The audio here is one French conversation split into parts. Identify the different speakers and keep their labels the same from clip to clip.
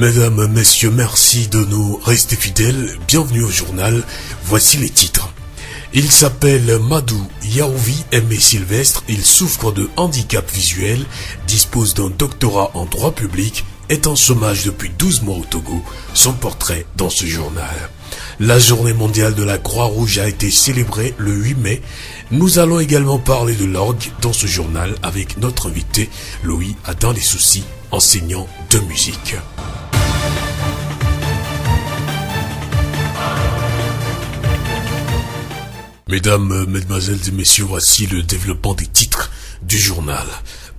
Speaker 1: Mesdames, messieurs, merci de nous rester fidèles. Bienvenue au journal. Voici les titres. Il s'appelle Madou Yaouvi Aimé Sylvestre. Il souffre de handicap visuel, dispose d'un doctorat en droit public, est en chômage depuis 12 mois au Togo. Son portrait dans ce journal. La journée mondiale de la Croix-Rouge a été célébrée le 8 mai. Nous allons également parler de l'orgue dans ce journal avec notre invité Louis Adam Les Soucis, enseignant de musique. Mesdames, mesdemoiselles et messieurs, voici le développement des titres du journal.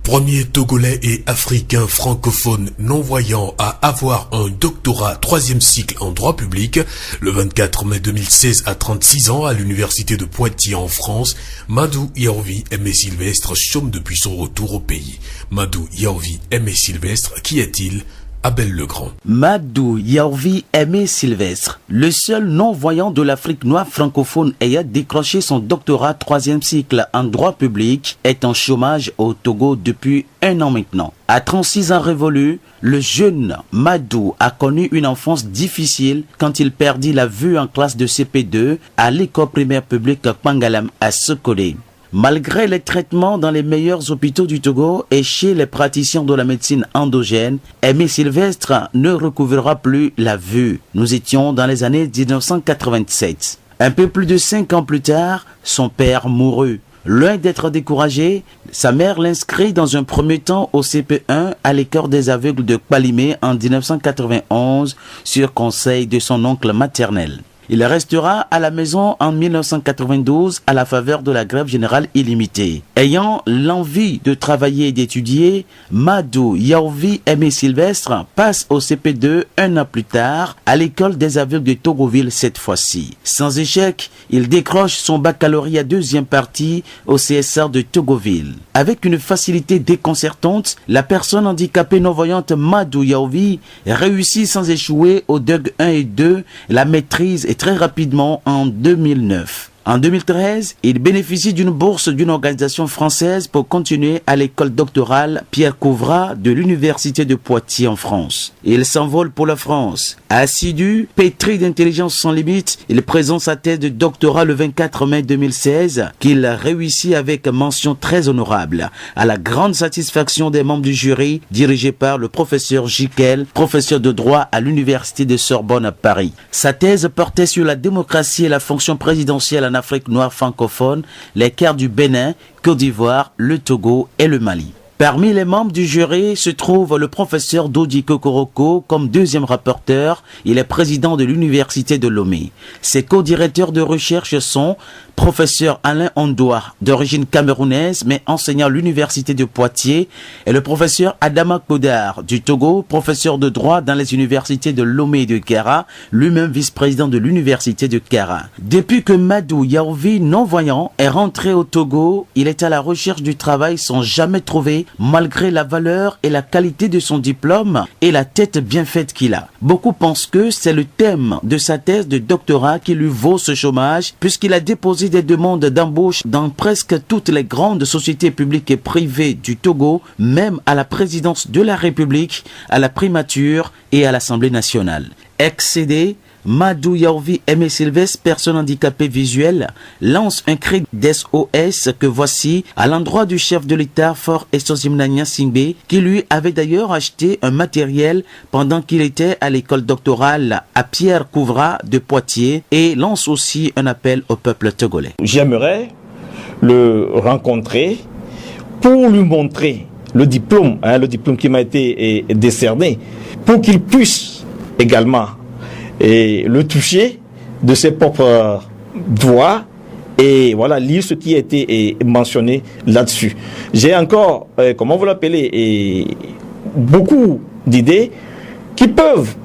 Speaker 1: Premier Togolais et Africain francophone non-voyant à avoir un doctorat 3e cycle en droit public. Le 24 mai 2016, à 36 ans, à l'université de Poitiers en France, Madou Yaouvi Aimé Sylvestre chôme depuis son retour au pays. Madou Yaouvi Aimé Sylvestre, qui est-il ? Abel Legrand.
Speaker 2: Madou Yaouvi Aimé Sylvestre, le seul non-voyant de l'Afrique noire francophone ayant décroché son doctorat 3e cycle en droit public, est en chômage au Togo depuis 1 an maintenant. À 36 ans révolus, le jeune Madou a connu une enfance difficile quand il perdit la vue en classe de CP2 à l'école primaire publique Pangalam à Sokolé. Malgré les traitements dans les meilleurs hôpitaux du Togo et chez les praticiens de la médecine endogène, Aimé Sylvestre ne recouvrera plus la vue. Nous étions dans les années 1987. Un peu plus de 5 ans plus tard, son père mourut. Loin d'être découragé, sa mère l'inscrit dans un premier temps au CP1 à l'école des aveugles de Kpalimé en 1991 sur conseil de son oncle maternel. Il restera à la maison en 1992 à la faveur de la grève générale illimitée. Ayant l'envie de travailler et d'étudier, Madou Yaouvi Aimé Sylvestre passe au CP2 1 an plus tard à l'école des aveugles de Togoville cette fois-ci. Sans échec, il décroche son baccalauréat 2e partie au CSR de Togoville. Avec une facilité déconcertante, la personne handicapée non-voyante Madou Yaouvi réussit sans échouer au DUG 1 et 2 la maîtrise très rapidement en 2009. En 2013, il bénéficie d'une bourse d'une organisation française pour continuer à l'école doctorale Pierre Couvrat de l'université de Poitiers en France. Il s'envole pour la France. Assidu, pétri d'intelligence sans limite, il présente sa thèse de doctorat le 24 mai 2016 qu'il réussit avec mention très honorable, à la grande satisfaction des membres du jury dirigé par le professeur Jiquel, professeur de droit à l'université de Sorbonne à Paris. Sa thèse portait sur la démocratie et la fonction présidentielle en Afrique noire francophone, les quarts du Bénin, Côte d'Ivoire, le Togo et le Mali. Parmi les membres du jury se trouve le professeur Dodi Kokoroko comme 2e rapporteur. Il est président de l'université de Lomé. Ses co-directeurs de recherche sont professeur Alain Ondoa, d'origine camerounaise mais enseignant à l'université de Poitiers, et le professeur Adama Kodar du Togo, professeur de droit dans les universités de Lomé et de Kara, lui-même vice-président de l'université de Kara. Depuis que Madou Yaouvi, non-voyant, est rentré au Togo, il est à la recherche du travail sans jamais trouver, malgré la valeur et la qualité de son diplôme et la tête bien faite qu'il a. Beaucoup pensent que c'est le thème de sa thèse de doctorat qui lui vaut ce chômage, puisqu'il a déposé des demandes d'embauche dans presque toutes les grandes sociétés publiques et privées du Togo, même à la présidence de la République, à la primature et à l'Assemblée nationale. Excédé, Madou Yaouvi Aimé Sylvestre, personne handicapée visuelle, lance un cri d'SOS que voici à l'endroit du chef de l'État Fort Essosimnania Singbe, qui lui avait d'ailleurs acheté un matériel pendant qu'il était à l'école doctorale à Pierre Couvrat de Poitiers, et lance aussi un appel au peuple togolais.
Speaker 3: J'aimerais le rencontrer pour lui montrer le diplôme qui m'a été décerné, pour qu'il puisse également le toucher de ses propres doigts et voilà, lire ce qui a été mentionné là-dessus. J'ai encore, comment vous l'appelez, beaucoup d'idées qui peuvent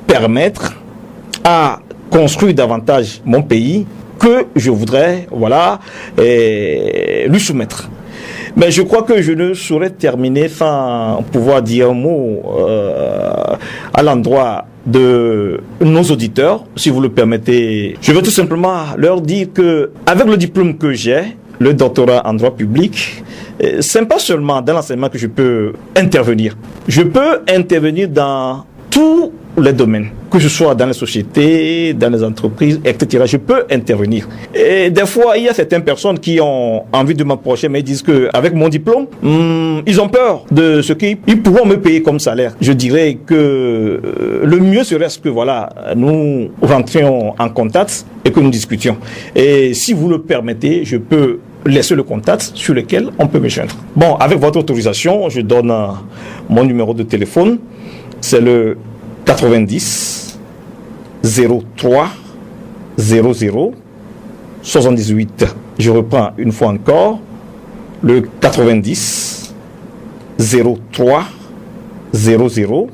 Speaker 3: permettre à construire davantage mon pays que je voudrais, voilà, lui soumettre. Mais je crois que je ne saurais terminer sans pouvoir dire un mot à l'endroit de nos auditeurs, si vous le permettez. Je veux tout simplement leur dire que, avec le diplôme que j'ai, le doctorat en droit public, c'est pas seulement dans l'enseignement que je peux intervenir. Je peux intervenir dans tous les domaines, que ce soit dans les sociétés, dans les entreprises, etc. Je peux intervenir. Et des fois, il y a certaines personnes qui ont envie de m'approcher, mais ils disent qu'avec mon diplôme, ils ont peur de ce qu'ils pourront me payer comme salaire. Je dirais que le mieux serait que nous rentrions en contact et que nous discutions. Et si vous le permettez, je peux laisser le contact sur lequel on peut me joindre. Bon, avec votre autorisation, je donne mon numéro de téléphone. C'est le 90 03 00 78. Je reprends une fois encore. Le 90 03 00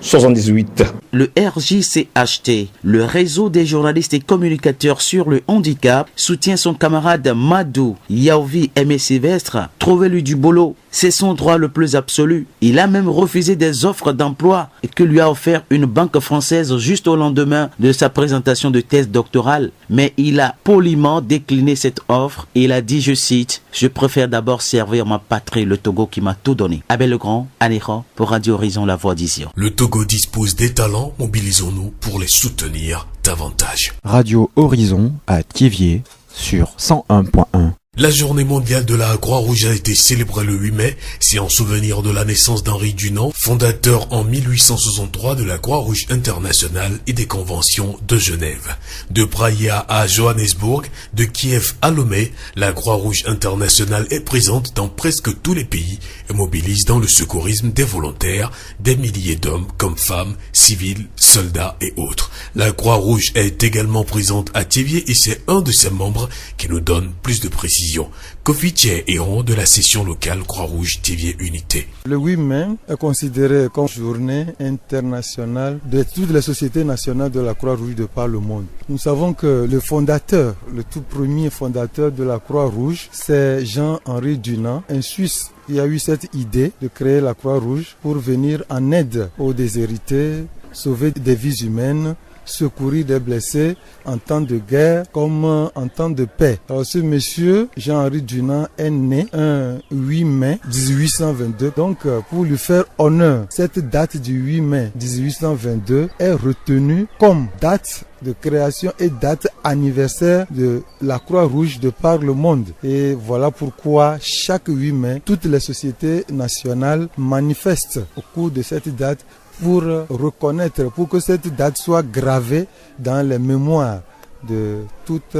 Speaker 3: 78.
Speaker 2: Le RJCHT, le réseau des journalistes et communicateurs sur le handicap, soutient son camarade Madou Yaouvi Aimé Sylvestre. Trouvez-lui du boulot, c'est son droit le plus absolu. Il a même refusé des offres d'emploi que lui a offert une banque française juste au lendemain de sa présentation de thèse doctorale. Mais il a poliment décliné cette offre et il a dit, je cite, « Je préfère d'abord servir ma patrie, le Togo qui m'a tout donné. » Abel Legrand, Anéran, pour Radio Horizon, la voix d'Ision.
Speaker 1: Le Togo dispose des talents, mobilisons-nous pour les soutenir davantage.
Speaker 4: Radio Horizon à Thiviers sur 101.1.
Speaker 1: La journée mondiale de la Croix-Rouge a été célébrée le 8 mai, c'est en souvenir de la naissance d'Henri Dunant, fondateur en 1863 de la Croix-Rouge internationale et des conventions de Genève. De Praia à Johannesburg, de Kiev à Lomé, la Croix-Rouge internationale est présente dans presque tous les pays et mobilise dans le secourisme des volontaires, des milliers d'hommes comme femmes, civils, soldats et autres. La Croix-Rouge est également présente à Thiviers et c'est un de ses membres qui nous donne plus de précision. Kofi Tché-Héron de la session locale Croix-Rouge Thiviers Unité.
Speaker 5: Le 8 mai est considéré comme journée internationale de toutes les sociétés nationales de la Croix-Rouge de par le monde. Nous savons que le fondateur, le tout premier fondateur de la Croix-Rouge, c'est Jean-Henri Dunant, un Suisse. Il y a eu cette idée de créer la Croix-Rouge pour venir en aide aux déshérités, sauver des vies humaines, secourir des blessés en temps de guerre comme en temps de paix. Alors ce monsieur, Jean-Henri Dunant, est né un 8 mai 1822. Donc pour lui faire honneur, cette date du 8 mai 1822 est retenue comme date de création et date anniversaire de la Croix-Rouge de par le monde. Et voilà pourquoi chaque 8 mai, toutes les sociétés nationales manifestent au cours de cette date pour reconnaître, pour que cette date soit gravée dans les mémoires de toutes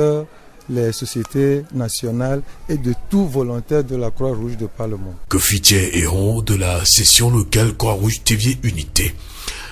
Speaker 5: les sociétés nationales et de tout volontaire de la Croix-Rouge de par le monde.
Speaker 1: Kofi Tché-Héron de la session locale Croix-Rouge Thiviers Unité.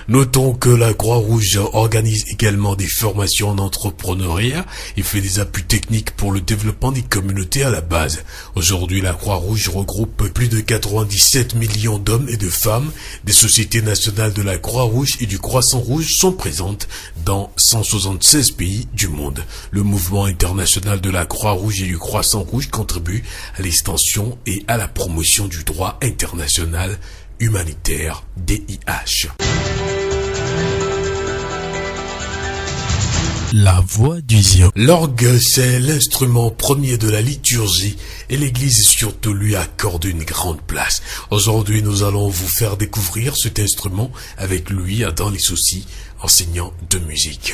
Speaker 1: Notons que la Croix-Rouge organise également des formations en entrepreneuriat et fait des appuis techniques pour le développement des communautés à la base. Aujourd'hui, la Croix-Rouge regroupe plus de 97 millions d'hommes et de femmes. Des sociétés nationales de la Croix-Rouge et du Croissant Rouge sont présentes dans 176 pays du monde. Le mouvement international de la Croix-Rouge et du Croissant Rouge contribue à l'extension et à la promotion du droit international humanitaire DIH. La voix du Zion. L'orgue, c'est l'instrument premier de la liturgie et l'Église surtout lui accorde une grande place. Aujourd'hui, nous allons vous faire découvrir cet instrument avec lui dans les soucis, enseignant de musique.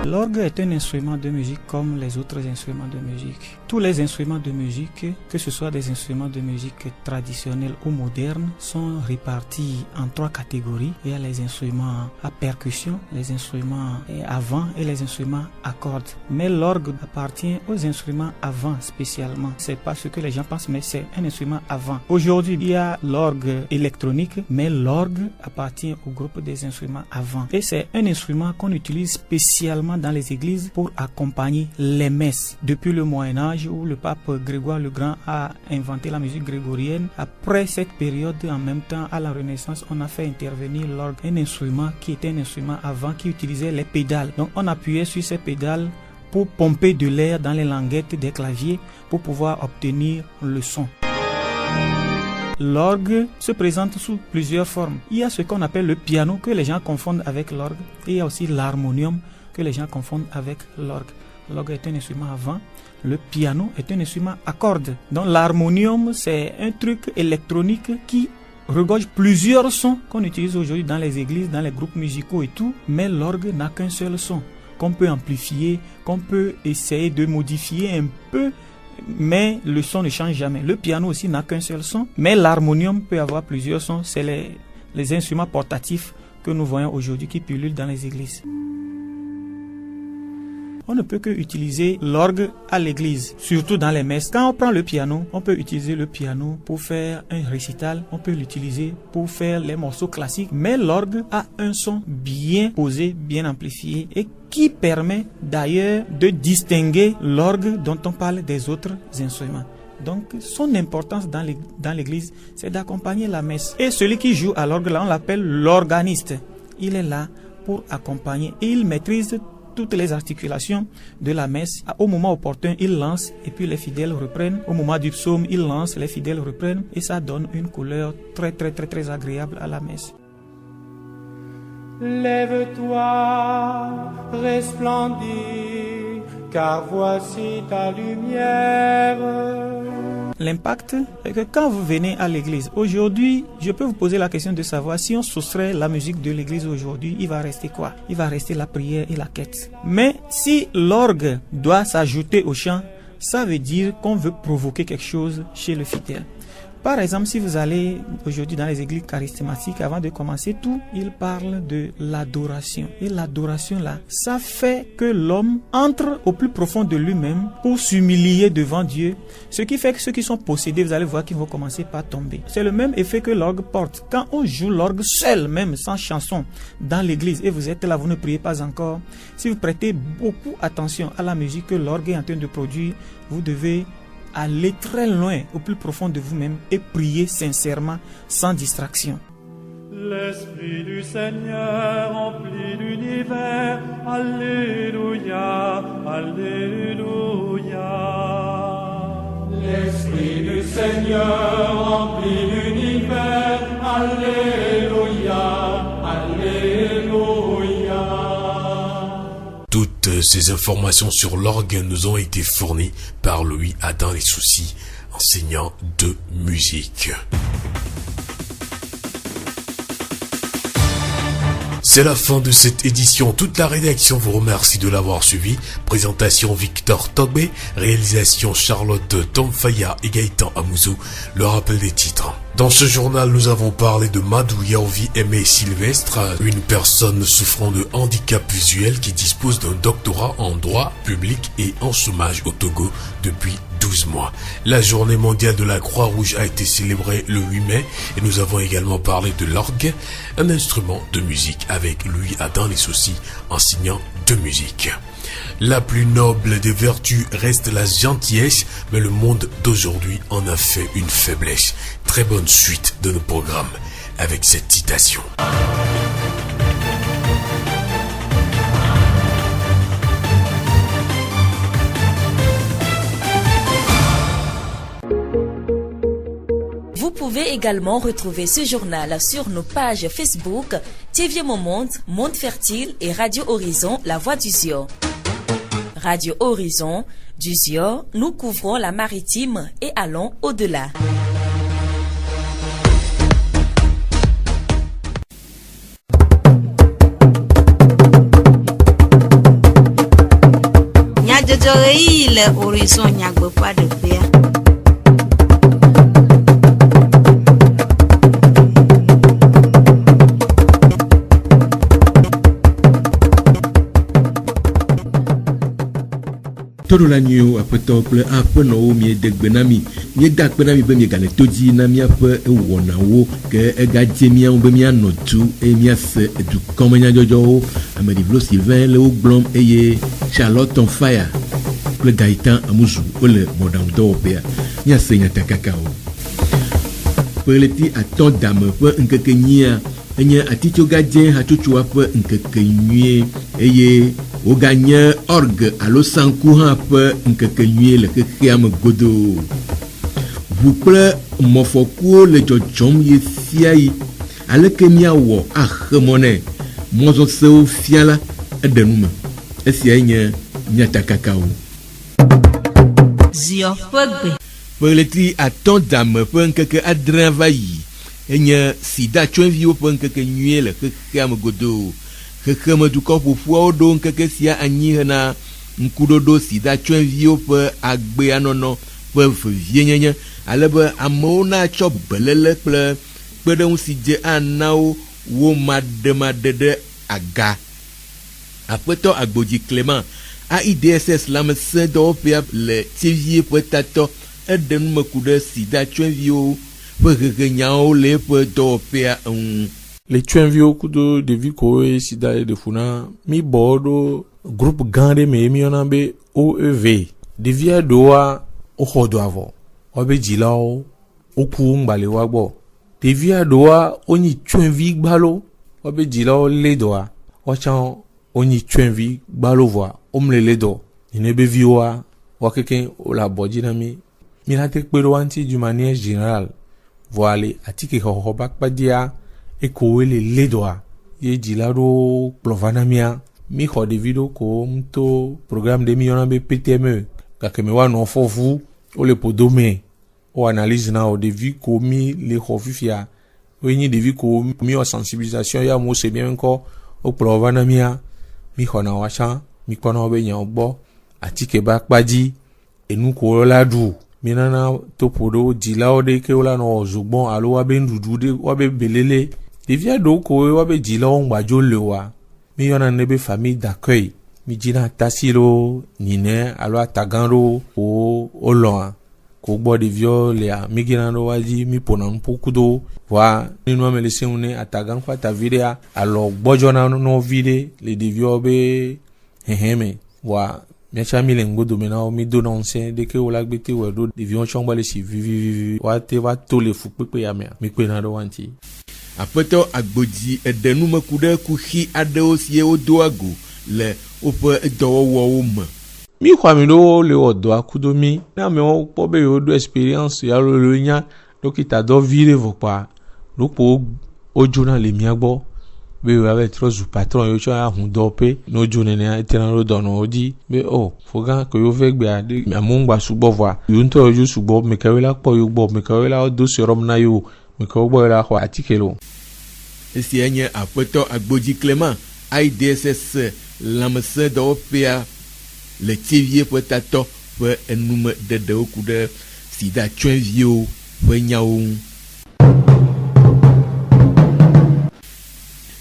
Speaker 6: L'orgue est un instrument de musique comme les autres instruments de musique. Tous les instruments de musique, que ce soit des instruments de musique traditionnels ou modernes, sont répartis en 3 catégories. Il y a les instruments à percussion, les instruments à vent et les instruments à cordes. Mais l'orgue appartient aux instruments à vent spécialement. C'est pas ce que les gens pensent, mais c'est un instrument à vent. Aujourd'hui, il y a l'orgue électronique, mais l'orgue appartient au groupe des instruments à vent. Et c'est un instrument qu'on utilise spécialement dans les églises pour accompagner les messes. Depuis le Moyen-Âge où le pape Grégoire le Grand a inventé la musique grégorienne, après cette période, en même temps à la Renaissance, on a fait intervenir l'orgue, un instrument qui était un instrument à vent qui utilisait les pédales. Donc on appuyait sur ces pédales pour pomper de l'air dans les languettes des claviers pour pouvoir obtenir le son. L'orgue se présente sous plusieurs formes. Il y a ce qu'on appelle le piano que les gens confondent avec l'orgue et il y a aussi l'harmonium que les gens confondent avec l'orgue. L'orgue est un instrument à vent. le piano est un instrument à cordes. Donc l'harmonium, c'est un truc électronique qui regorge plusieurs sons qu'on utilise aujourd'hui dans les églises, dans les groupes musicaux et tout, mais l'orgue n'a qu'un seul son, qu'on peut amplifier, qu'on peut essayer de modifier un peu, mais le son ne change jamais. Le piano aussi n'a qu'un seul son, mais l'harmonium peut avoir plusieurs sons. C'est les instruments portatifs que nous voyons aujourd'hui qui pullulent dans les églises. On ne peut que utiliser l'orgue à l'église, surtout dans les messes. Quand on prend le piano, on peut utiliser le piano pour faire un récital, on peut l'utiliser pour faire les morceaux classiques, mais l'orgue a un son bien posé, bien amplifié et qui permet d'ailleurs de distinguer l'orgue dont on parle des autres instruments. Donc, son importance dans l'église, c'est d'accompagner la messe. Et celui qui joue à l'orgue, là, on l'appelle l'organiste. Il est là pour accompagner et il maîtrise toutes les articulations de la messe. Au moment opportun, il lance et puis les fidèles reprennent. Au moment du psaume, il lance, les fidèles reprennent et ça donne une couleur très agréable à la messe.
Speaker 7: Lève-toi, resplendis, car voici ta lumière.
Speaker 6: L'impact est que quand vous venez à l'église, aujourd'hui, je peux vous poser la question de savoir si on soustrait la musique de l'église aujourd'hui, il va rester quoi? Il va rester la prière et la quête. Mais si l'orgue doit s'ajouter au chant, ça veut dire qu'on veut provoquer quelque chose chez le fidèle. Par exemple, si vous allez aujourd'hui dans les églises charismatiques, avant de commencer tout, ils parlent de l'adoration. Et l'adoration là, ça fait que l'homme entre au plus profond de lui-même pour s'humilier devant Dieu. Ce qui fait que ceux qui sont possédés, vous allez voir qu'ils vont commencer par tomber. C'est le même effet que l'orgue porte. Quand on joue l'orgue seul, même sans chanson, dans l'église, et vous êtes là, vous ne priez pas encore, si vous prêtez beaucoup attention à la musique que l'orgue est en train de produire, vous devez aller très loin, au plus profond de vous-même et prier sincèrement, sans distraction.
Speaker 7: L'Esprit du Seigneur remplit l'univers. Alléluia, Alléluia. L'Esprit du Seigneur remplit l'univers. Alléluia, Alléluia.
Speaker 1: Toutes ces informations sur l'orgue nous ont été fournies par Louis Adam Les Soucis, enseignant de musique. C'est la fin de cette édition. Toute la rédaction vous remercie de l'avoir suivi. Présentation Victor Togbe, réalisation Charlotte Tomfaya et Gaëtan Amouzou. Le rappel des titres. Dans ce journal, nous avons parlé de Madou Yaovi Aimé Sylvestre, une personne souffrant de handicap visuel qui dispose d'un doctorat en droit public et en chômage au Togo depuis 12 mois. La journée mondiale de la Croix-Rouge a été célébrée le 8 mai et nous avons également parlé de l'orgue, un instrument de musique avec Louis Adam Les Soucis, enseignant de musique. La plus noble des vertus reste la gentillesse, mais le monde d'aujourd'hui en a fait une faiblesse. Très bonne suite de nos programmes avec cette citation.
Speaker 8: Vous pouvez également retrouver ce journal sur nos pages Facebook, TV Monde, Monde Fertile et Radio Horizon, La Voix du Zion. Radio Horizon, du Zion, nous couvrons la maritime et allons au-delà.
Speaker 9: Le Horizon nyagbe pas de paix.
Speaker 10: Todo la nyo apetople apeno mi degbenami mi dakbenami be mi gane toji na mi ape ewonawo ke egadjemia be mi anotu e mi ase du komenya jojo Amédivlo Sylvain le Oglom eye Charlotte on fire le Gaëtan Amouzou le modern d'Opéa mi ase nyata kakao peleti aton dame pe nkekenya enye aticho gadjen hatuchu ape nkekenyue eye o gagne orgue alo sanku ha pe nkekenyue le kekeam godo vous ple mofokuo le jojom ye fiai ale kemia wo ahemone mozo seu fiala edenuma esia nye nyata kakao
Speaker 9: zio pegbe.
Speaker 10: Peletri atɔn dame ƒe ŋkeke adre va yi. Enye sida tsyɔ̃eviwo ƒe ŋkeke nyuie le xexea me godoo. Xexemedukɔ ƒoƒuawo ɖo ŋkeke sia anyi hena ŋkuɖoɖo sida tsyɔ̃eviwo ƒe agbeanɔnɔ ƒe vevienyenye, alebe amewo natsɔ belele kple kpeɖeŋu si dze anawo wo maɖemaɖe ɖe aga. Aƒetɔ Agbodzi Clement AIDSS lãmesẽ dɔwɔƒea le Tievie ƒe tatɔ eɖe numeku ɖe sida tsyɔ̃eviwo ƒe hehenyawo le eƒe dɔwɔƒea ŋu.
Speaker 11: Le tsyɔ̃eviwo kudo ɖevi kowoe sida ɖe ƒuna mi bɔ ɖo groupe gã ɖe me miɔna be OEV. Ɖevia ɖewoa woxɔ dɔ avɔ, woabe dzilawo woku ŋgbale wa gbɔ. Ɖevia ɖewoa wonyi tsyɔ̃evi gbalo, woabe dzilawo lé dɔa, woatsã wonyi tsyɔ̃evi gbalo vɔa womle lé dɔ. Nenebe viwoa woakeke wole abɔdzi na mi. Mi la te kpe ɖe wa ŋuti d'une manière générale. Vɔa le atike xɔxɔ ƒe akpadia ekowoe le lé dɔa ye dzila ɖewo kplɔ va na mia. Mi xɔ ɖevi ɖewo ko to programme ɖe mi yɔna be PTME gake me woanɔ fɔvu wole podome wo analyse na o ɖevi ko mi le xɔ fifia woe nye ɖevi ko mi wɔ sensibilisation ya mo se bien ŋkɔ wokplɔ va na mia. Mi xɔna woatsã mi kpɔna wobe nyawo gbɔ atike ƒe akpadzi enu ko la ɖu. Mi nana toƒo ɖewo dzilawo ɖe ke wola nɔ zogbɔn alo woabe nuɖuɖu ɖe woabe belele. Ɖevia ɖewo koe woabe dzilawo ŋgbadzo le oa mi yɔna ne be famille d'accueil. Mi dzina tasi ɖo nyine alo atagã ɖo ko wolɔa ko gbɔ ɖeviwo lea mi gena ɖo wadzi mi ƒona nuƒo kudo voa nenua me le seŋu ne atagã ƒe atavi ɖea alɔ gbɔdzɔna nɔvi ɖe le ɖeviwo be hehe me voa miatsã mi le ŋgodome na wo mi do na ŋusẽ ɖeke wo la gbe te wɔ ɖo ɖeviwo tsɔ gbɔ le si vivivivi woate va to le fukpekpe ya mea mi kpena ɖo wa ŋuti.
Speaker 10: Aƒetɔ Agbodzi eɖe numeku ɖe kuxi aɖewo sie wodo ago le woƒe dɔwɔwɔwo me.
Speaker 11: Mi xɔ ami ɖewo le wɔ dɔa kudo mi ne amewo kpɔ be yewo do experience ya le nya dɔkita dɔ vi ɖe vɔ kpa ɖokpo wodzona le mia gbɔ be yewoa trɔ zu patron yewo tsɔ ahu dɔwɔƒe ne wodzo nenea etena ɖo dɔnɔwo dzi be o fogã ke yewo ve gbea ɖe amewo ŋgba sugbɔ voa yewo ŋutɔ yewo dzo sugbɔ mekawo la kpɔ yewo gbɔ mekawo la do serum na yewo mekawo gbɔ la xɔ atike lo.
Speaker 10: Esia nye Aƒetɔ Agbodzi Clement AIDSS lãmesẽ dɔwɔƒea le Tievie ƒe tatɔ ƒe enume ɖeɖewo ku ɖe sida tsyɔ̃eviwo ƒe nyawo ŋu.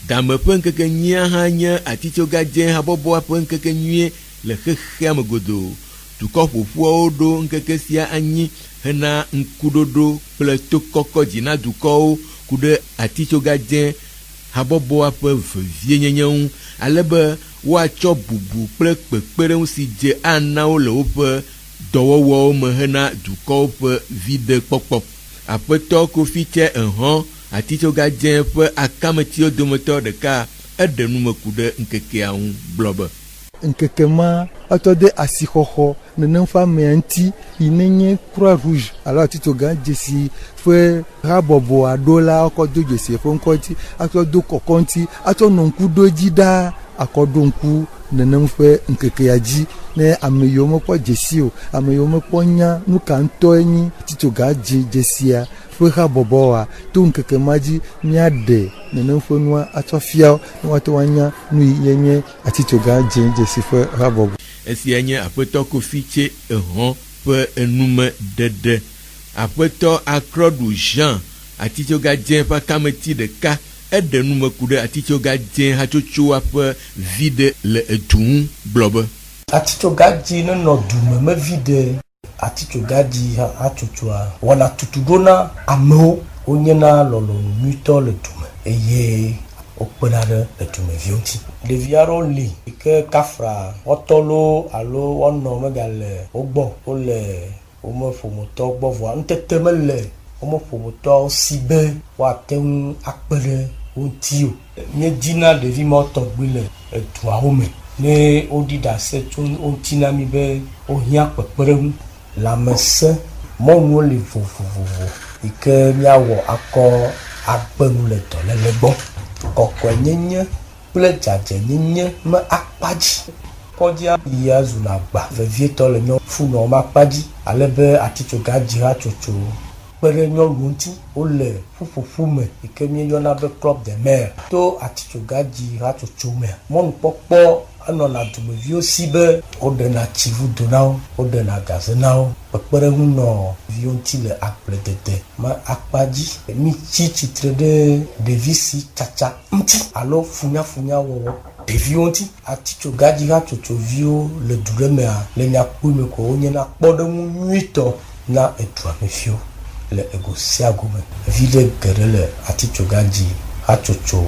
Speaker 10: Dame ƒe ŋkekenyuia hã nye atitsogadze habɔbɔa ƒe ŋkekenyui le xexea me godoo. Dukɔ ƒoƒuawo ɖo ŋkeke sia anyi hena ŋkuɖoɖo kple tokɔkɔ dzi na dukɔwo ku ɖe atitsogadze habɔbɔa ƒe vevienyenye ŋu alebe woatsɔ bubu kple kpekpeɖeŋu si dze anawo le woƒe dɔwɔwɔwo me hena dukɔwo ƒe viɖekpɔkpɔ. Aƒetɔ Kofi Tse Ehɔn atitsogadze ƒe akametiwo dometɔ ɖeka eɖe numeku ɖe ŋkekea ŋu gblɔ be
Speaker 5: nkeke ma atɔ de asixɔxɔ nenem ƒe amea ŋuti yi nenye Croix Rouge alo atitsogadze si ƒe habɔbɔ aɖo la akɔ do dzesi ƒe ŋkɔ ŋuti atɔ do kɔkɔ ŋuti atɔ nɔ ŋku ɖo dzi ɖaa akɔ ɖo ŋku nenem ƒe ŋkekea dzi ne ame yiwo mekpɔ dzesi o ame yiwo mekpɔ nya nu ka ŋutɔe nyi atitsogadze dzesia ƒe habɔbɔa to ŋkeke ma dzi miaɖe nenem ƒe nua atsɔ fiawo ne woate woanya nu yi yenye atitsogadze dzesi ƒe habɔbɔ.
Speaker 10: Esia nye Aƒetɔ Kofi Tse Ehɔn ƒe enume ɖeɖe. Aƒetɔ Akroɖu Jean atitsogadze ƒe akameti ɖeka eɖe numeku ɖe atitsogadze hatsotsoa ƒe viɖe le edu ŋu gblɔ be
Speaker 12: atitsogadze nenɔ dume mevi ɖe atitsogadze hatsotsoa wɔna tutu ɖo na amewo wonyena lɔlɔ̃nu nyuitɔ le dume eye wokpena ɖe edumeviwo ŋuti. Ɖevi aɖewo li yi ke kafra wɔtɔlo alo wɔnɔ megale wogbɔ wole wome ƒometɔ gbɔ vɔa nutete mele wome ƒometɔwo si be woate ŋu akpe ɖe wo ŋuti o. Míedzina ɖevi ma tɔgbi le eduawo me ne woɖi ɖase tso wo ŋuti na mi be wohiã kpekpeɖeŋu. Lãmesẽ mɔnuwo le vovovovo yi ke míawɔ akɔ agbe nu le dɔléle gbɔ. Kɔkɔenyenye kple dzadzenyenye me akpadzi kɔdia yia zuna gba vevietɔ le nyɔ funɔ ma kpadzi ale be atitsoga dzi hatsotso kpe ɖe nyɔnu ŋuti wole ƒuƒoƒu me yi ke míeyɔna be club de mer to atitsoga dzi hatsotso me mɔnukpɔkpɔ enɔna dumeviwo si be woɖena tsivudo na wo woɖena gaze na wo kpekpeɖeŋu nɔ viwo ŋuti le agbledede ma akpadzi mitsi tsitre ɖe ɖevi si tsatsa ŋuti alo funyafunya wɔwɔ ɖeviwo ŋuti atitsoga dzi hatsotsoviwo le du ɖe mea le nyakpɔe me ko wonye na kpɔɖeŋu nyuitɔ na edua me fiwo le ego sia go me vi ɖe geɖe le atitsoga dzi hatsotso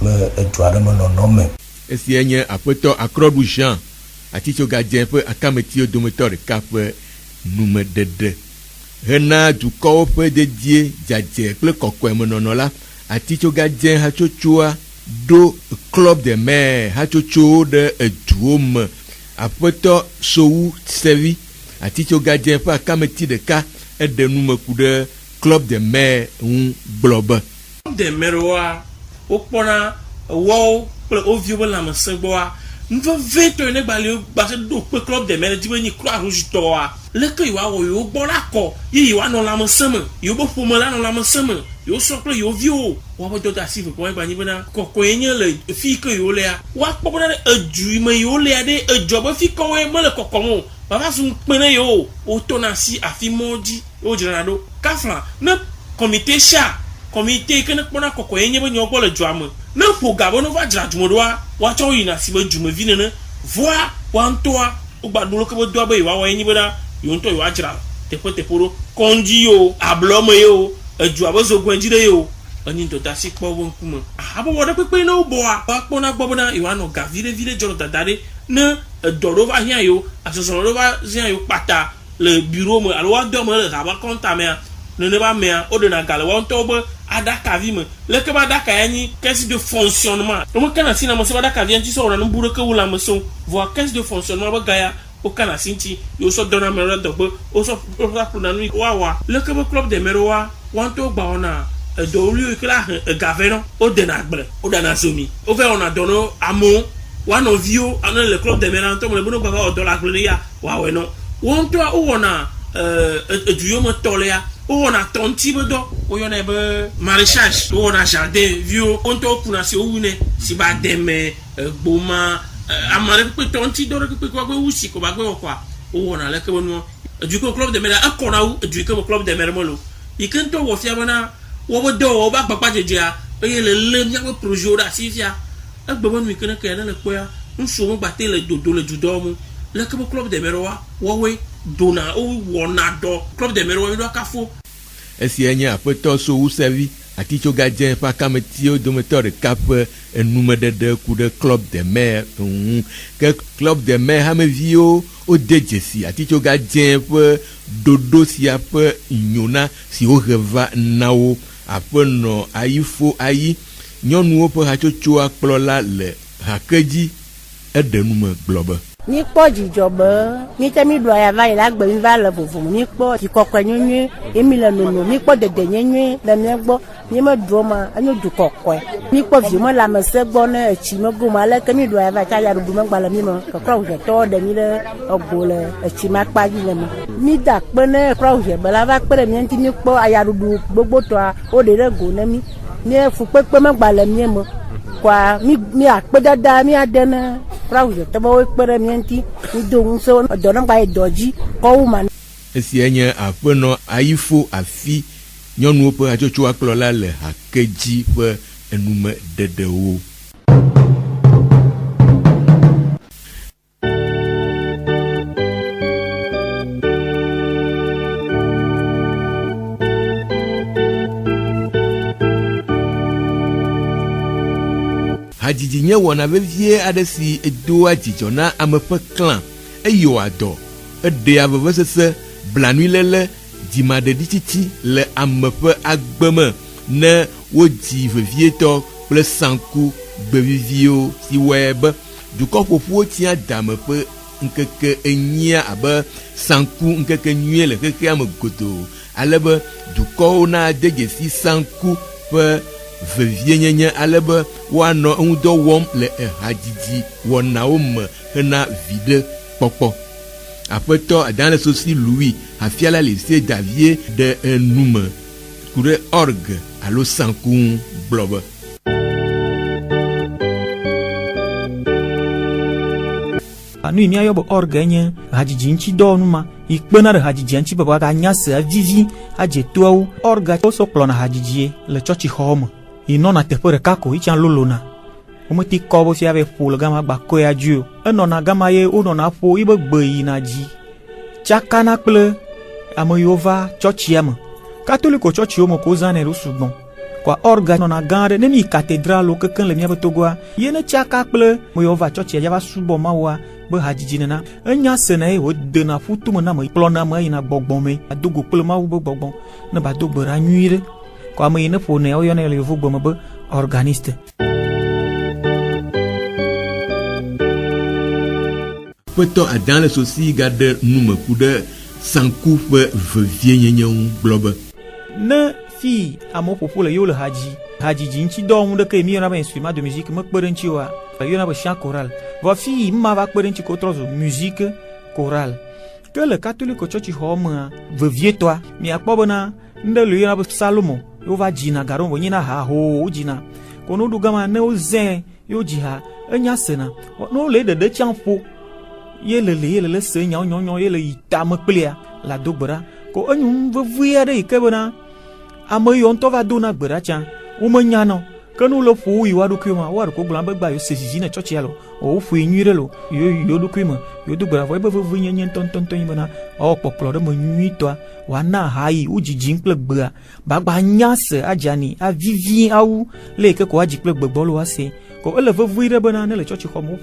Speaker 12: me edua ɖe me nɔnɔme.
Speaker 10: Esia nye aƒetɔ Akroɖu Jean atitsoga dze ƒe akametiwo dometɔ ɖeka ƒe numeɖeɖe hena dukɔwo ƒe dedie dzadze kple kɔkɔemenɔnɔ la. Atitsoga dze hatsotsoa ɖo club de mer hatsotsowo ɖe eduwo me. Aƒetɔ Sowu Sevi atitsoga dze ƒe akameti ɖeka eɖe numeku ɖe club de mer ŋu gblɔ be.
Speaker 13: Club de mer wa wokpɔna wɔwo kple woviwo be lãmesẽ gbɔa nuvevitɔ ne gbalẽ gbase ɖo kpe club de mer dzi be nyi Croix Rouge tɔa leke yewoa wɔ yewo gbɔ la kɔ ye yewoa nɔ lãmesẽ me yewo be ƒome la nɔ lãmesẽ me yewo sɔ kple yewo viwo woabe dɔ da asi ƒeƒe gbanyi bena kɔkɔe nye le fi ke yewo lea woakpɔ bena edu yi me yewo lea ɖe edzɔ be fi kɔwoe mele kɔkɔm o baba su ŋukpe ne yewo wotɔna asi afi mɔ dzi wodzrana ɖo kafla ne kɔmite sia kɔmite ke ne kpɔna kɔkɔe nye be nyewo gbɔ le dua me ne ƒo ga be ne va dzra dume ɖoa woatsɔ wo yina si be dumevi nene voa woantɔa wogba ɖo leke be doa be yewoawɔ enyi bena yewo ŋutɔ yewoadzra teƒe ɖo kɔndzi o ablɔme ye o edua be zogbɛdzi ɖe ye o enyi dɔdasi kpɔ wo ŋkume habɔbɔ ɖe kpekpe ne wo bɔa woakpɔna gbɔ bena yewoanɔ ga viɖe dzɔ dada ɖe ne edɔ ɖo va hiã yewo asɔsrɔ̃ ɖo va hiã yewo kpata le bureau me alo woadɔ me le haba kɔnta mea nene ba mea woɖena ga le woawo be aɖakavi me leke be aɖaka ya nyi caisse de fonctionnement womekana si lãmesẽ be aɖakavia ŋuti sɔ wɔna nu bu ɖeke wu lãmesẽwo voa caisse de fonctionnement be ga ya wokana si ŋuti yewo sɔ dɔna ame ɖe dɔgbe wosɔ ƒona nu woawɔa leke be club de mer wa woawo gba wɔna edɔwli yi ke la he egave nɔ wodena agble woɖana zomi wova wɔna dɔ ne amewo woanɔviwo ane le club de mer ŋutɔ me le be ne gbava wɔ dɔ le agble ne ya woawɔe nɔ wo ŋutɔ wowɔna eduyiwo me tɔ le ya wowɔna tɔnti be dɔ woyɔnɛ be maraîchage wowɔna jardin viwo wo ŋutɔ wokuna si wowune si ba deme gboma ame ɖe kpekpe tɔnti dɔ ɖe kpekpe kɔ be wusi ko ba gbe wɔ kɔa wowɔna leke be nua edu ke club de mer ekɔna wu edu ke me club de mer me lo yi ke ŋutɔ wɔ fia bena wobe dɔ wɔ wobe agbagba dzedzea eye le lé míaƒe projet ɖe asi fia egbe be nu yi ke ne ke ne le kpɔa ŋutsuwo megbate le dodo le dudɔ mu leke be club de mer wa wɔwoe dona wɔna dɔ club de mer wa mi ɖo akafo.
Speaker 10: Esia nye aƒetɔ Sowu Sevi atitsoga dze ƒe akametiwo dometɔ ɖeka ƒe enumeɖeɖe ku ɖe club de mer ŋu ke club de mer hameviwo wode dzesi atitsoga dze ƒe ɖoɖo sia ƒe nyona si wohe va na wo aƒenɔ ayifo ayi nyɔnuwo ƒe hatsotsoa kplɔla le hakedzi eɖe nume gblɔ be.
Speaker 14: Mikpɔ dzidzɔ be míte mi ɖoa ya va yi la gbe mi va le vovom mikpɔ dzikɔkɔe nyuie emi le nono mikpɔ dede nyuie le mía gbɔ mi me ɖo ma enyo du kɔkɔe mikpɔ vi me lãmesẽ gbɔ ne etsi me gome aleke mi ɖoa ya va tsa yaɖuɖu megba le mi me Croix Rouge tɔwo ɖe mi ɖe ego le etsi ma kpadzi le me mi da kpe ne Croix Rouge be la va kpe ɖe mía ŋuti mikpɔ ayaɖuɖu gbogbotɔa woɖe ɖe go ne mi fukpekpe megba le mía me kwa mi akpedada mi ade ne Croix Rouge tebe wo kpe ɖe mía ŋuti mi do ŋusẽ dɔ ne gba yi dɔ dzi kɔ wu ma.
Speaker 10: Esia nye aƒenɔ ayifo afi nyɔnuwo ƒe hatsotsoa kplɔla le hakedzi ƒe enumeɖeɖewo. Hadzidzi nye wɔna vevie aɖe si edoa dzidzɔ na ame ƒe klã eyɔa dɔ eɖea vevesese blanuiléle dzimaɖeɖitsitsi le ame ƒe agbe me ne wodzi vevietɔ kple sanku gbeviviwo si wɔe be dukɔ ƒoƒuwo tia dame ƒe ŋkeke enyia abe sanku ŋkeke nyuie le xexea me godoo ale be dukɔwo na de dzesi sanku ƒe vevie nyenye ale be woanɔ ŋudɔ wɔm le ehadzidzi wɔnawo me hena viɖe kpɔkpɔ. Aƒetɔ Adansossi Louis afiala lycée Davier de enume ku ɖe orgue alo sanku ŋu gblɔ be.
Speaker 6: Nu yi míayɔ be orgue nye hadzidzi ŋuti dɔwɔnu ma yi kpena ɖe hadzidzi ŋuti be woaganya se vivi adze toawo. Orgue wosɔ kplɔna hadzidzi le tsɔtsixɔwo me yi nɔna teƒe ɖeka ko yi tsã lolona. Wometi kɔ be fia be ƒo le gama gba kɔe adzi o. Enɔna gama ye wonɔna ƒo yi be gbe yina dzi tsakana kple ame yiwo va tsɔtsia me. Katoliko tsɔtsiwo me ko zãnɛ ɖo sugbɔ. Kwa orga nɔna gã aɖe ne mi katedralo kekeŋ le míaƒe Togoa ye ne tsaka kple ame yiwo va tsɔtsia dza va subɔ Mawua be hadzidzi nena. Enya sena ye wodena ƒutome na me kplɔna me yina gbɔgbɔ me adogo kple Mawu be gbɔgbɔ ne ba do gbe ɖa nyui ɖe. Ko ame yi ne ƒonɛ woyɔnɛ le Yevugbe me be organiste.
Speaker 10: Aƒetɔ Adansossi gaɖe nume ku ɖe sanku ƒe vevie nyenye ŋu gblɔ be.
Speaker 6: Ne fi amewo ƒoƒo le yewo le hadzidzi ŋuti dɔwɔnu ɖeke mi yɔna be instrument de musique mekpe ɖe ŋuti oa yɔna be chant choral. Vɔ fi ma va kpe ɖe ŋuti ko trɔ zu musique chorale. Ke le katoliko tsɔtsixɔ mea vevietɔa miakpɔ bena ŋɖe le yɔna be Salomo yewo va dzina gaɖo wònye na ha ho wodzina ko ne woɖo gama ne wozẽ yewo dzi ha enya sena ne wole ɖeɖe tsã ƒo ye le se nyɔnyɔnyɔ ye le yi tame kplia la do gbe ɖa ko enyu vevi aɖe yi ke bena ame yiwo ŋutɔ va dona gbe ɖa tsã womenya nɔ ke ne wole ƒo yi wa ɖokui ma woaɖo ko gblɔ be gba yewo se zizi ne tsɔtsia lo woƒoe nyui ɖe lo yewo ɖokui me yewo do gbe ɖa vɔ ebe vevi nyenye ŋutɔŋutɔ yi bena kpɔkplɔ ɖe me nyuitɔa woana ha yi wo dzidzim kple gbea bagba nya se adzani avivi awu le yi ke ko adzi kple gbegbɔ lo ase ko ele vevi ɖe bena ne le tsɔtsixɔ me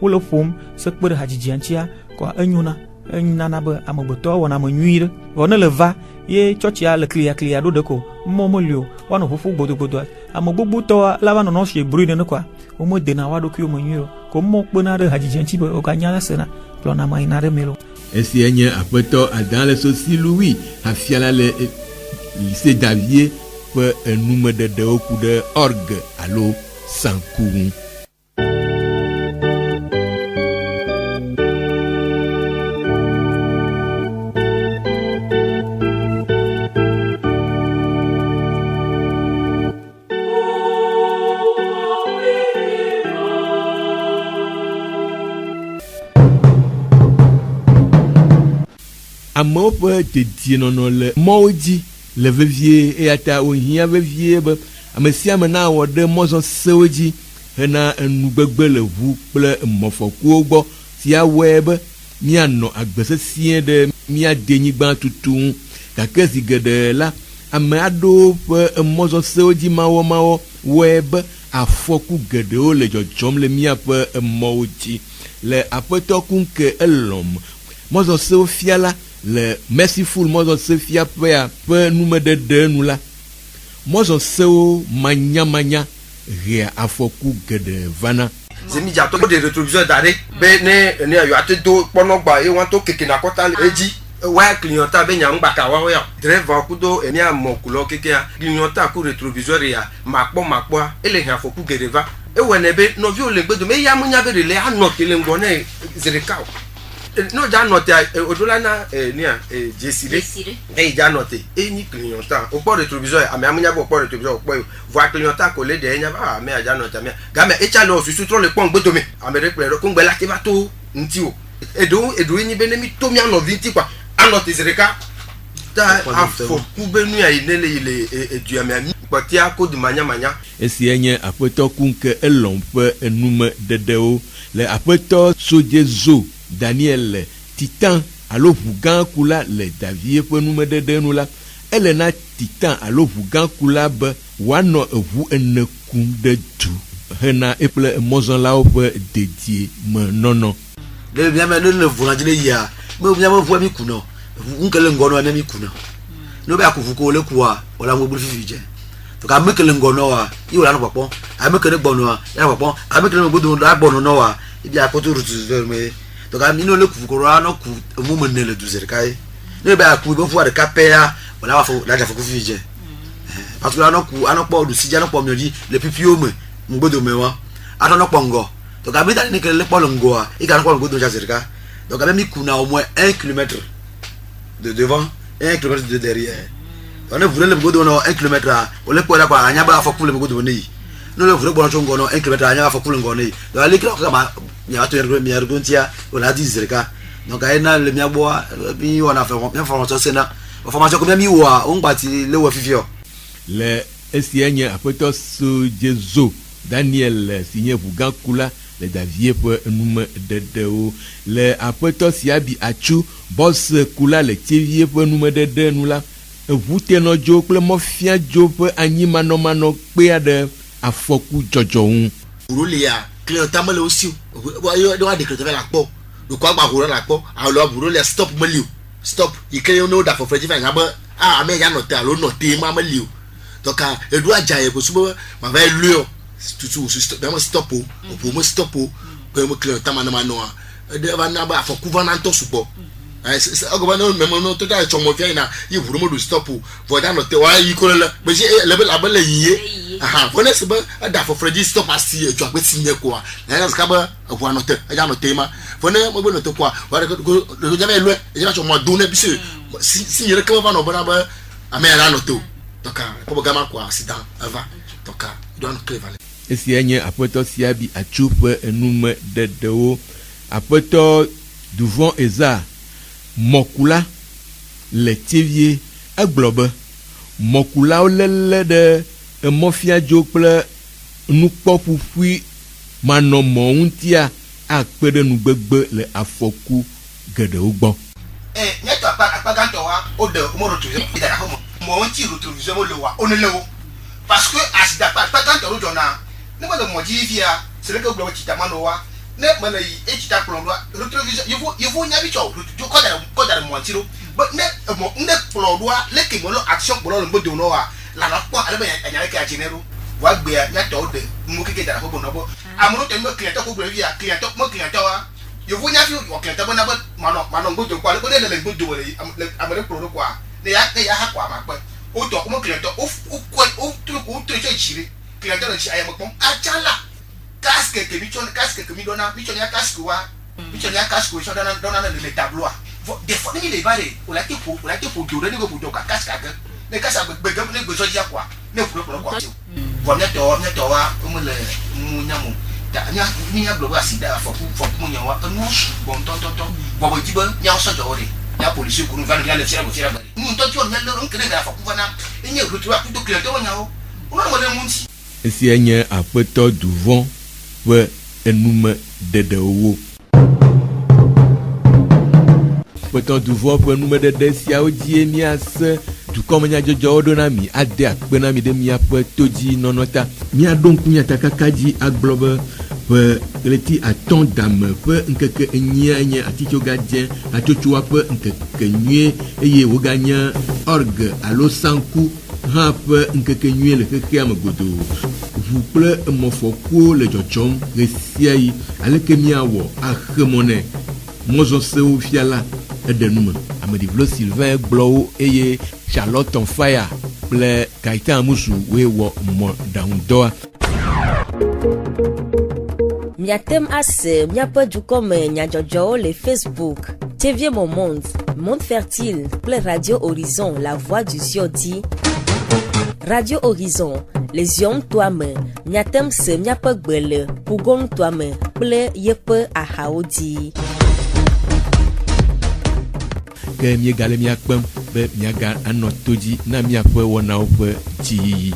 Speaker 6: wole ƒom se kpe ɖe hadzidzia ŋutia ko enyona enana be amegbetɔwo wɔna ame nyui ɖe vɔ ne le va ye tsɔtsia le klia ɖo ɖe ko mɔ meli o woanɔ ƒoƒo gbodogbodoa ame gbogbotɔa la va nɔnɔ sie brui ne koa womedena wa ɖokuiwo me nyui o ko mɔ kpena ɖe hadzidzia ŋuti be woganya sena kplɔna ma yina ɖe me lo.
Speaker 10: Esia nye aƒetɔ Adansossi Louis afiala le lycée Davier ƒe enumeɖeɖewo ku ɖe orgue alo sanku ŋu. Amewo ƒe dedienɔnɔ le mɔwo dzi le vevie eya ta wohiã vevie be ame sia ame nawɔ ɖe mɔzɔsewo dzi hena enugbegbe le ʋu kple mɔfɔkuwo gbɔ si awɔe be míanɔ agbe sesĩe ɖe míade nyigba tutu ŋu gake zi geɖe la ame aɖewo ƒe mɔzɔsewo dzi mawɔ wɔe be afɔku geɖewo le dzɔdzɔm le míaƒe mɔwo dzi le aƒetɔ kunke elɔm mɔzɔsewo fiala le Merciful mɔzɔse fiaƒea ƒe numeɖeɖe nu la mɔzɔsewo manyamanya ghea afɔku geɖe vana.
Speaker 15: Zemidzatɔ de rétroviseur da ɖe be ne yɔ ate do kpɔnɔgba ye wɔn to kekena kɔta edzi wa clignota be nyamgbaka wa ya driver kudo enia mɔkulɔ kekea clignota ku rétroviseur ya makpɔa ele hɛ afɔku geɖe va ewɔne be nɔviwo le gbedo me ya munya be de le anɔ kele ŋgɔ ne zereka o. No ja note odola na nia jesire ja note ni clignota o port rétroviseur ame amunya bo port rétroviseur o po voir clignota ko le de nya ba me ja note me ga me echa lo susu tro le pon gbedo me ame re pe ro ko ngbela ke ba to nti o edo ni be ne mi to mi ano vinti kwa anote zereka ta afo ku be nu ya inele ile edu ame potia ko du manya
Speaker 10: esi enye aƒetɔ kunke elɔm ƒe enume dedewo le aƒetɔ Sojezo Daniel Titan alo ʋu gã kula le Davier ƒe numeɖeɖe nu la ele na Titan alo ʋu gã kula be woanɔ eʋu ene kum ɖe du hena eƒe mɔzɔlawo ƒe dedie me nɔnɔ.
Speaker 16: Le miame ne le ʋu la dzi ne yia me miame ʋua mi kuna ʋu ke le ŋgɔ ne mi kuna ne be akuʋu ko le kua wala mo blu fifi dze to ka me ke le ŋgɔ nɔa yi wala no kpɔkpɔ ame ke ne gbɔnɔa ya kpɔkpɔ ame ke ne gbodo la gbɔnɔ nɔa ibi apoto rutu me to ka mi no le kuvu ko ra no ku mu me ne le du zerkai ne be aku be fu de kapea wala wa fo la da fo ku fi je parce que anokpo du sija anokpo mioji le pipio me mbodo mewa atonokpo ngo donc abita ni kele po ngo a ika anokpo mbodo ja zerika donc même mikuna au moins 1 km de devant 1 km de derrière on est voulu le mbodo no 1 km o le po la kwa anya ba afokule mbodo ni no le voulu bo chongo no 1 km anya afokule ngo ni donc ali kila kama nya to yergo mi yergo ntia o la di zerika donc aina le miaboa bi on a fait bien formation sena formation comme mi wa on bati le wa fifio
Speaker 10: le esienye apoto so jezo Daniel signé pour Gankula le Davier pour nume de le apoto siabi achu boss kula le tivier pour nume de nous là vous teno jo pour mo fia jo pour anima no mano pe de afoku jojo un
Speaker 16: urulia cléotama le aussi yo do de cléotama la po do kwa gba horo la po alo urulia stop meliu stop you can know that for French fine aba ame ya note alo note ma meliu donc edu ajaye ko subo ma va luo tutu stop o pour me stop o ko mo cléotama na mano de va na ba afoku va na to supo agobano même no to ta chomo fia na yi vuru mo do stop o for that note wa yi ko le be level abele yi for next ba da for French stop asi e jo agbe tinye ko na ska ba avo note ja note ma for ne mo bo note ko wa ko ja me lu e ja chomo do na bi se si yere ka va no ba ba ame ya note donc ko gama ko accident avant donc don clever
Speaker 10: esienye apoto siabi achupe enume dedeo apoto duvon eza mokula le tivier aglobe mokula olele de mofia jople nukpo pupui manomo untia akpede nugbegbe le afoku gede ugbo
Speaker 16: nyeto apaganto wa ode mo rotu ida ko mo won ti rotu mo le wa onelewo parce que asida apaganto ro jona ne mo de mo ji via sele ko gbo chita mano wa ne mala yi e chita plon rotu yevo nya bi cho ko da mo tiro but ne mo ne plon do le ke mo lo action plon lo bodo no wa la na po ale ba nya ke ajineru wa gbe ya nyeto de mo keke da ko bo no bo amuru te mo client ko gbo via client mo client wa yevo nya fi o client bo na bo mano bodo kwa le bo le bodo wele amere plon kwa ne ya ha kwa ma pe o to mo client o tu chiri client no chi ayamo pon achala casque que mi dona mi chonya casque wa mi chonya casque so dona le tableau des fois ni le bare o la ti po do re ni go do ka casque ka ne casque gbe ne gbe so ya kwa ne pro kwa wa ne to wa o mo le mu nyamu ta nya ni ya bloba sida fo mu nyawa no bon ton bo jiba nya so jo re ya police ku nu va ni le tira bare mu to jo nya le ron kene da fo ku va na enye rutu wa ku do kle to nya o mo le mu nti
Speaker 10: esienye apoto duvon pe enume dede owo poto duvon pe enume dede sia odie mi ase du comme nya jojo odona mi ade akpena mi de mi ape toji nonota mi adonku nya takakaji aglobe pe leti aton dame pe nkeke enye aticho gadien atochua pe nkeke nue eye wo ganya orgue alo sanku ha pe nkeke nue le keke amagodo vous ple mofoko le jochom resiai aleke miawo ahemone mozo seu fiala edenuma amedi vlo Sylvain Glo eye Charlotte on fire ple kaita musu we wo mo downdoa
Speaker 8: Miatem ase miape du comme nyajojo le Facebook TV Mon Monde Fertile ple Radio Horizon la voix du Ziodi Radio Horizon les yom toi-même miatem se miape gbele pugon toi-même ple yepe ahaodi
Speaker 10: ke mi gale mi akpem be mi aga anotoji na mi ape wona ope ji